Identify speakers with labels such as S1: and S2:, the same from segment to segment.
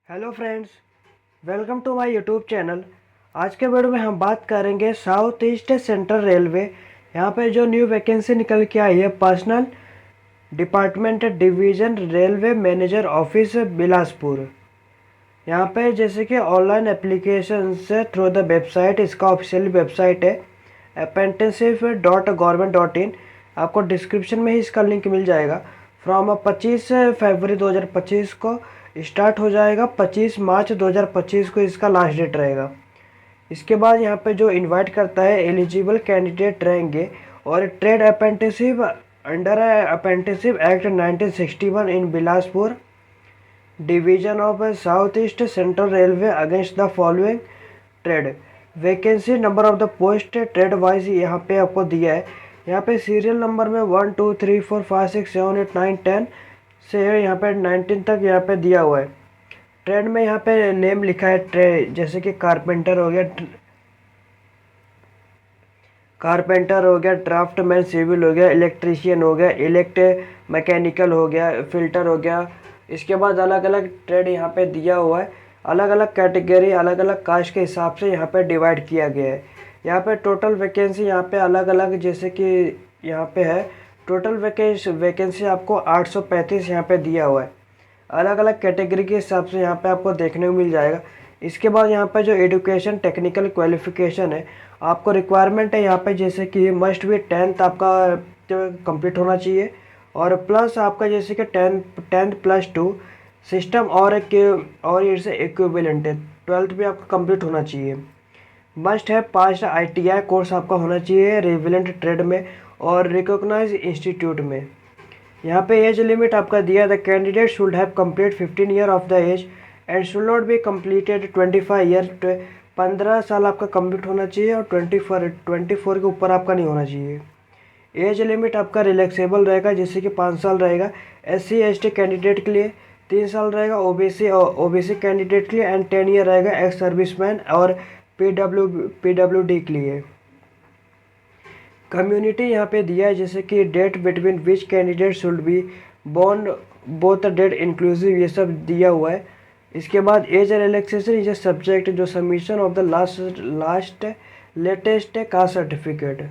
S1: Hello friends, welcome to my YouTube channel. आज के video में हम बात करेंगे साउथ ईस्ट सेंट्रल रेलवे। यहाँ पे जो न्यू वैकेंसी निकल के आई है, personal department division railway manager office Bilaspur. यहाँ पे जैसे कि ऑनलाइन एप्लीकेशन से थ्रू द वेबसाइट, इसका ऑफिशियल वेबसाइट है apprenticeship.government.in। आपको डिस्क्रिप्शन में ही इसका लिंक मिल जाएगा। फ्रॉम 25 फरवरी 2025 को स्टार्ट हो जाएगा, 25 मार्च 2025 को इसका लास्ट डेट रहेगा। इसके बाद यहाँ पे जो इनवाइट करता है, एलिजिबल कैंडिडेट रहेंगे और trade apprenticeship under apprenticeship act 1961 in Bilaspur division of south east central railway against the following trade. Vacancy, number of the post trade wise यहाँ पे आपको दिया है। यहाँ पे सीरियल नंबर में 1 2 3 4 5 6 7 8 9 10 से यहाँ पे 19 तक यहाँ पे दिया हुआ है। ट्रेड में यहाँ पे नेम लिखा है ट्रेड, जैसे कि कारपेंटर हो गया, ड्राफ्टमैन सिविल हो गया, इलेक्ट्रीशियन हो गया, मैकेनिकल हो गया, फिल्टर हो गया। इसके बाद अलग अलग ट्रेड यहाँ पे दिया हुआ है। अलग अलग कैटेगरी, अलग अलग कास्ट के हिसाब से यहाँ पे डिवाइड किया गया है। यहाँ पे टोटल वैकेंसी यहाँ पे अलग अलग, जैसे कि यहाँ पे है टोटल वैकेंसी आपको 835 यहाँ पे दिया हुआ है। अलग अलग कैटेगरी के हिसाब से यहाँ पे आपको देखने को मिल जाएगा। इसके बाद यहाँ पे जो एजुकेशन टेक्निकल क्वालिफिकेशन है, आपको रिक्वायरमेंट है यहाँ पे जैसे कि मस्ट भी 10th आपका कंप्लीट होना चाहिए, और प्लस आपका जैसे कि 10th +2 सिस्टम और इससे इक्विवेलेंट है। 12th भी आपका कंप्लीट होना चाहिए। मस्ट है 5 ITI कोर्स आपका होना चाहिए रिलेवेंट ट्रेड में और रिकॉग्नाइज इंस्टीट्यूट में। यहाँ पे एज लिमिट आपका दिया, the candidate should have complete 15 year of the age and should not be completed 25 year. 15 साल आपका कंप्लीट होना चाहिए और 24 के ऊपर आपका नहीं होना चाहिए। एज लिमिट आपका रिलैक्सेबल रहेगा, जैसे कि 5 साल रहेगा SC ST कैंडिडेट के लिए, 3 साल रहेगा OBC कैंडिडेट के लिए एंड 10 ईयर रहेगा एक्स सर्विसमैन और PWD के लिए। कम्युनिटी यहाँ पे दिया है, जैसे कि date between which candidate should be born, both date inclusive, ये सब दिया हुआ है। इसके बाद age relaxation is a subject जो submission of the latest caste certificate.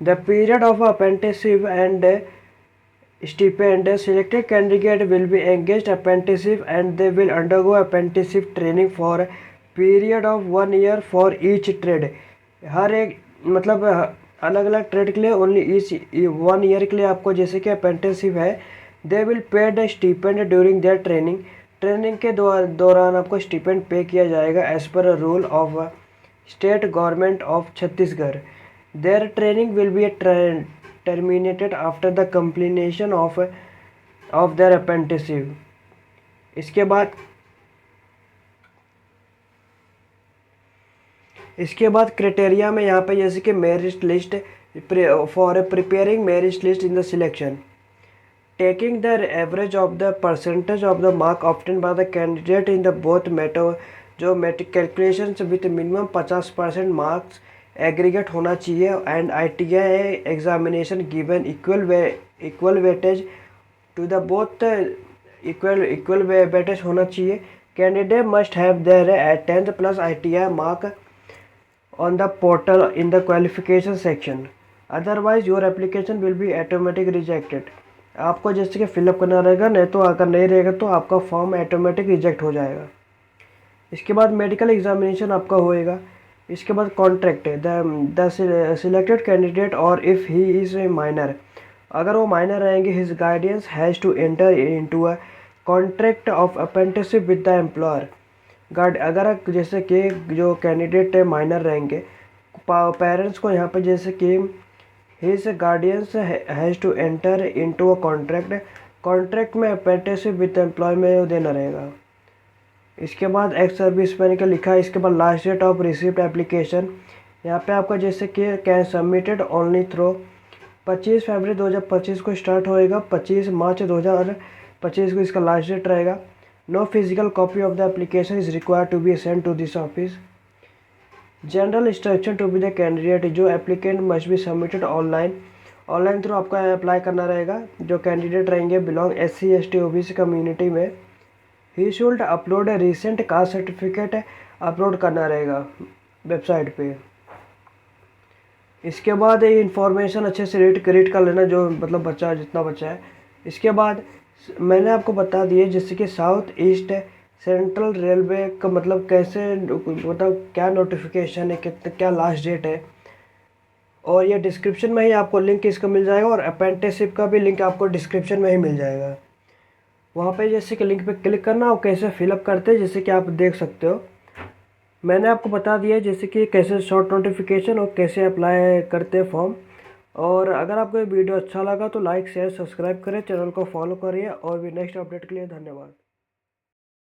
S1: The period of apprenticeship and stipend, selected candidate will be engaged apprenticeship and they will undergo apprenticeship training for period of 1 year for each trade। हर एक मतलब अलग अलग trade के लिए only each 1 year के लिए आपको जैसे कि अप्रेंटिसशिप है, they will paid stipend during their training. Training के दौरान आपको स्टिपेंड पे किया जाएगा as per rule of state government of Chhattisgarh. Their training will be terminated after the completion of their apprenticeship। इसके बाद क्राइटेरिया में यहाँ पे जैसे कि merit list for preparing merit list in the selection, taking the average of the percentage of the mark obtain by the candidate in the both matric calculation with minimum 50% marks aggregate होना चाहिए and ITI examination given equal weightage to the both, equal weightage होना चाहिए। Candidate must have their 10th + ITI mark on the portal in the qualification section, otherwise your application will be automatic rejected। आपको जैसे कि fill up करना रहेगा, नहीं तो अगर नहीं रहेगा तो आपका फॉर्म ऑटोमेटिक रिजेक्ट हो जाएगा। इसके बाद मेडिकल एग्जामिनेशन आपका होएगा। इसके बाद कॉन्ट्रैक्ट, द सिलेक्टेड कैंडिडेट और if he is a minor, अगर वो माइनर रहेंगे, his guidance has to enter into a contract of apprenticeship with the employer. अगर जैसे कि जो कैंडिडेट माइनर रहेंगे, पेरेंट्स को यहाँ पे जैसे कि his guardians has to enter into a contract में अप्रेंटिसशिप विद एम्प्लॉय में देना रहेगा। इसके बाद एक्स सर्विसमैन का लिखा है। इसके बाद last date of receipt application, यहाँ पे आपका जैसे कि can submitted only through 25 February 2025 को स्टार्ट होएगा, 25 मार्च 2025 को इसका लास्ट डेट रहेगा। No physical copy of the application is required to be sent to this office। General instruction to be the candidate, जो applicant must be submitted online through आपका apply करना रहेगा। जो candidate रहेंगे belong SC ST OBC community में, he should upload a recent caste certificate upload करना रहेगा website पे। इसके बाद ये इन्फॉर्मेशन अच्छे से रीड कर लेना, जो मतलब बच्चा जितना बच्चा है। इसके बाद मैंने आपको बता दिए जैसे कि साउथ ईस्ट सेंट्रल रेलवे का मतलब कैसे, मतलब क्या नोटिफिकेशन है, कितना क्या लास्ट डेट है, और ये डिस्क्रिप्शन में ही आपको लिंक इसका मिल जाएगा, और अप्रेंटिसशिप का भी लिंक आपको डिस्क्रिप्शन में ही मिल जाएगा। वहाँ पे जैसे कि लिंक पे क्लिक करना और कैसे फिलअप करते हैं जैसे कि आप देख सकते हो। मैंने आपको बता दिया जैसे कि कैसे शॉर्ट नोटिफिकेशन और कैसे अप्लाई करते हैं फॉर्म। और अगर आपको ये वीडियो अच्छा लगा तो लाइक शेयर सब्सक्राइब करें, चैनल को फॉलो करिए, और भी नेक्स्ट अपडेट के लिए धन्यवाद।